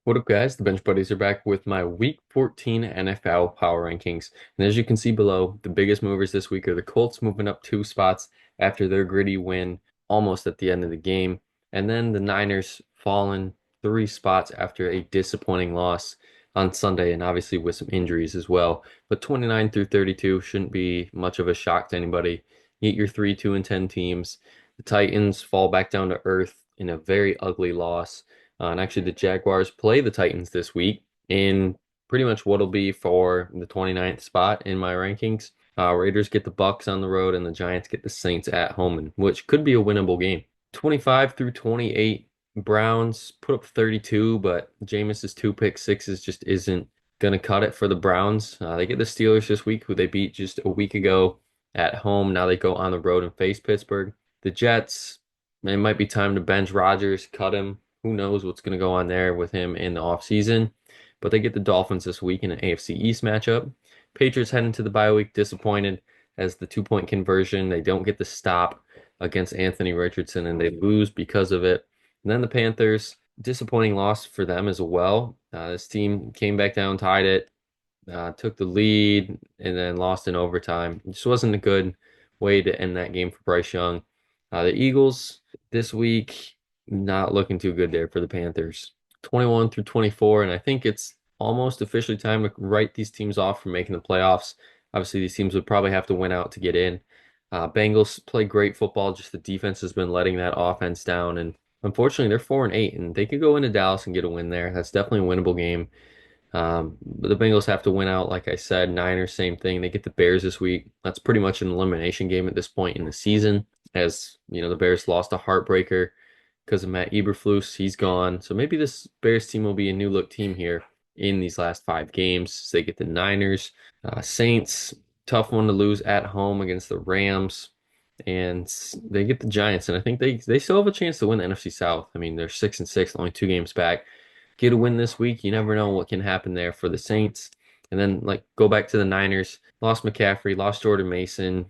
What up, guys? The Bench Buddies are back with my Week 14 NFL Power Rankings. And as you can see below, the biggest movers this week are the Colts moving up 2 spots after their gritty win almost at the end of the game. And then the Niners falling 3 spots after a disappointing loss on Sunday, and obviously with some injuries as well. But 29 through 32 shouldn't be much of a shock to anybody. You get your 3, 2, and 10 teams. The Titans fall back down to earth in a very ugly loss. And actually, the Jaguars play the Titans this week in pretty much what'll be for the 29th spot in my rankings. Raiders get the Bucks on the road, and the Giants get the Saints at home, and which could be a winnable game. 25 through 28, Browns put up 32, but Jameis's 2 pick sixes just isn't gonna cut it for the Browns. They get the Steelers this week, who they beat just a week ago at home. Now they go on the road and face Pittsburgh. The Jets, it might be time to bench Rodgers, cut him. Who knows what's going to go on there with him in the offseason. But they get the Dolphins this week in an AFC East matchup. Patriots head into the bye week disappointed as the 2 point conversion. They don't get the stop against Anthony Richardson and they lose because of it. And then the Panthers, disappointing loss for them as well. This team came back down, tied it, took the lead, and then lost in overtime. It just wasn't a good way to end that game for Bryce Young. The Eagles this week, not looking too good there for the Panthers. 21 through 24, and I think it's almost officially time to write these teams off from making the playoffs. Obviously, these teams would probably have to win out to get in. Bengals play great football, just the defense has been letting that offense down, and unfortunately, they're 4-8, and they could go into Dallas and get a win there. That's definitely a winnable game. But the Bengals have to win out, like I said. Niners, same thing. They get the Bears this week. That's pretty much an elimination game at this point in the season, as you know, the Bears lost a heartbreaker because of Matt Eberflus. He's gone. So maybe this Bears team will be a new look team here in these last 5 games. So they get the Niners. Saints, tough one to lose at home against the Rams. And they get the Giants. And I think they still have a chance to win the NFC South. I mean, they're 6-6, only 2 games back. Get a win this week. You never know what can happen there for the Saints. And then, like, go back to the Niners. Lost McCaffrey, lost Jordan Mason.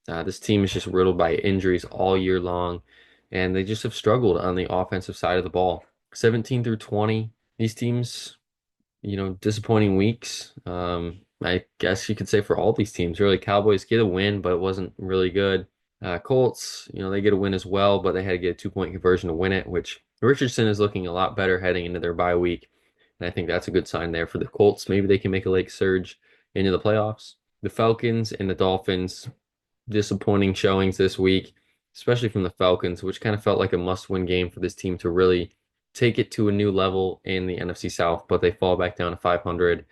This team is just riddled by injuries all year long, and they just have struggled on the offensive side of the ball. 17 through 20, these teams, disappointing weeks. I guess you could say for all these teams, really. Cowboys get a win, but it wasn't really good. Colts, they get a win as well, but they had to get a 2 point conversion to win it, which Richardson is looking a lot better heading into their bye week. And I think that's a good sign there for the Colts. Maybe they can make a late surge into the playoffs. The Falcons and the Dolphins, disappointing showings this week, especially from the Falcons, which kind of felt like a must-win game for this team to really take it to a new level in the NFC South, but they fall back down to 500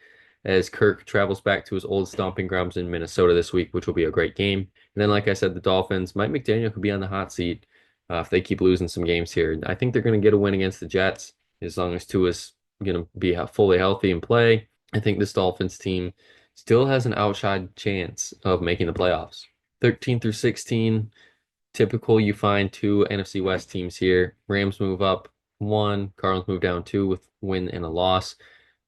as Kirk travels back to his old stomping grounds in Minnesota this week, which will be a great game. And then, like I said, the Dolphins, Mike McDaniel could be on the hot seat if they keep losing some games here. I think they're going to get a win against the Jets as long as Tua's going to be fully healthy and play. I think this Dolphins team still has an outside chance of making the playoffs. 13 through 16, typical. You find 2 NFC West teams here. Rams move up 1, Cardinals move down 2 with win and a loss.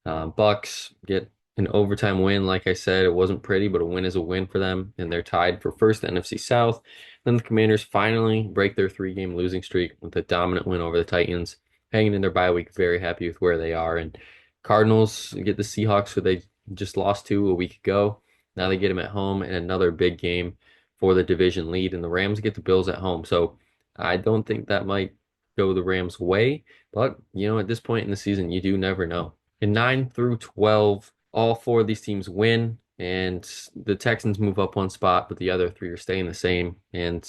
Bucks get an overtime win. Like I said, it wasn't pretty, but a win is a win for them, and they're tied for first in the NFC South. Then the Commanders finally break their 3-game losing streak with a dominant win over the Titans, hanging in their bye week, very happy with where they are. And Cardinals get the Seahawks, who they just lost to a week ago. Now they get them at home in another big game for the division lead, and the Rams get the Bills at home. So I don't think that might go the Rams' way, but at this point in the season, you do never know. In 9 through 12, all 4 of these teams win, and the Texans move up 1 spot, but the other 3 are staying the same. And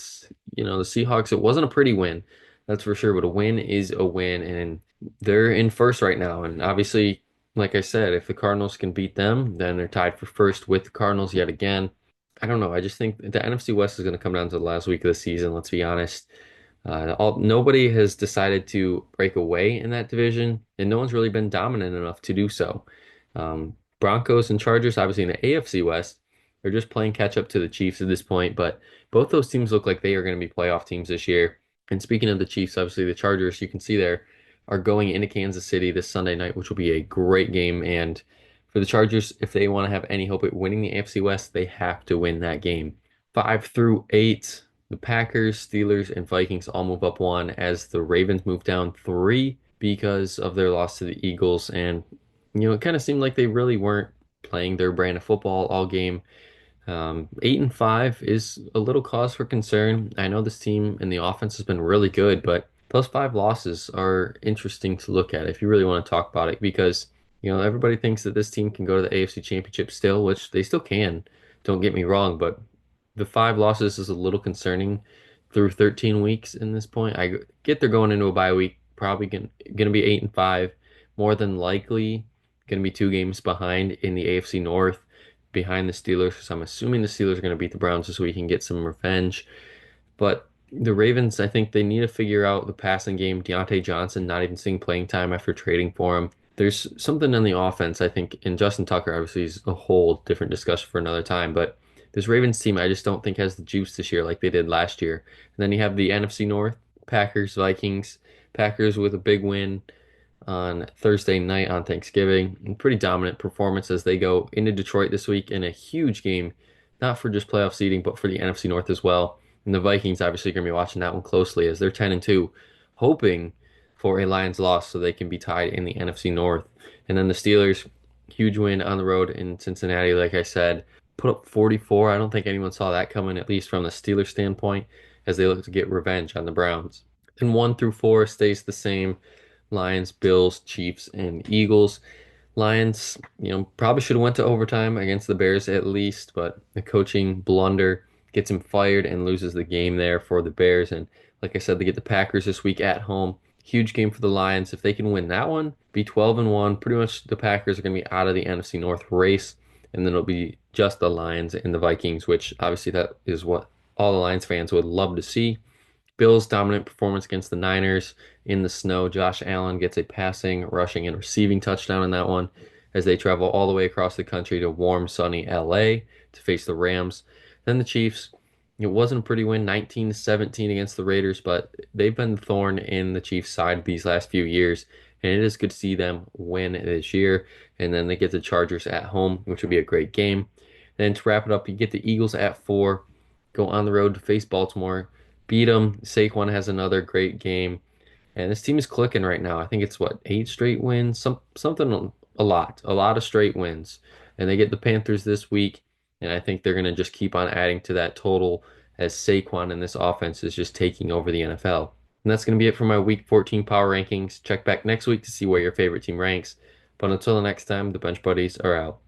the Seahawks, it wasn't a pretty win, that's for sure, but a win is a win, and they're in first right now. And obviously, like I said, if the Cardinals can beat them, then they're tied for first with the Cardinals yet again. I don't know. I just think the NFC West is going to come down to the last week of the season. Let's be honest. Nobody has decided to break away in that division, and no one's really been dominant enough to do so. Broncos and Chargers, obviously in the AFC West, they're just playing catch up to the Chiefs at this point, but both those teams look like they are going to be playoff teams this year. And speaking of the Chiefs, obviously the Chargers, you can see there, are going into Kansas City this Sunday night, which will be a great game. And for the Chargers, if they want to have any hope at winning the AFC West, they have to win that game. 5 through 8, the Packers, Steelers, and Vikings all move up 1 as the Ravens move down 3. because of their loss to the Eagles. And, it kind of seemed like they really weren't playing their brand of football all game. 8-5 is a little cause for concern. I know this team and the offense has been really good, but those five losses are interesting to look at if you really want to talk about it because, everybody thinks that this team can go to the AFC Championship still, which they still can. Don't get me wrong, but the five losses is a little concerning through 13 weeks in this point. I get they're going into a bye week, probably gonna be 8-5, more than likely gonna be 2 games behind in the AFC North behind the Steelers. So I'm assuming the Steelers are going to beat the Browns this week and get some revenge. But the Ravens, I think they need to figure out the passing game. Deontay Johnson not even seeing playing time after trading for him. There's something on the offense, I think, and Justin Tucker obviously is a whole different discussion for another time. But this Ravens team, I just don't think has the juice this year like they did last year. And then you have the NFC North, Packers, Vikings, Packers with a big win on Thursday night on Thanksgiving. And pretty dominant performance as they go into Detroit this week in a huge game, not for just playoff seeding, but for the NFC North as well. And the Vikings obviously going to be watching that one closely as they're 10-2, hoping for a Lions loss so they can be tied in the NFC North. And then the Steelers, huge win on the road in Cincinnati, like I said, put up 44. I don't think anyone saw that coming, at least from the Steelers standpoint, as they look to get revenge on the Browns. And 1 through 4 stays the same. Lions, Bills, Chiefs, and Eagles. Lions, probably should have went to overtime against the Bears at least, but the coaching blunder gets him fired and loses the game there for the Bears. And like I said, they get the Packers this week at home. Huge game for the Lions. If they can win that one, be 12-1, pretty much the Packers are going to be out of the NFC North race, and then it'll be just the Lions and the Vikings, which obviously that is what all the Lions fans would love to see. Bills' dominant performance against the Niners in the snow. Josh Allen gets a passing, rushing, and receiving touchdown in that one as they travel all the way across the country to warm, sunny LA to face the Rams. Then the Chiefs. It wasn't a pretty win, 19-17 against the Raiders, but they've been the thorn in the Chiefs' side these last few years, and it is good to see them win this year. And then they get the Chargers at home, which will be a great game. Then to wrap it up, you get the Eagles at 4, go on the road to face Baltimore, beat them. Saquon has another great game, and this team is clicking right now. I think it's what 8 straight wins, something a lot of straight wins, and they get the Panthers this week, and I think they're gonna just keep on adding to that total as Saquon and this offense is just taking over the NFL. And that's gonna be it for my Week 14 power rankings. Check back next week to see where your favorite team ranks. But until the next time, the Bench Buddies are out.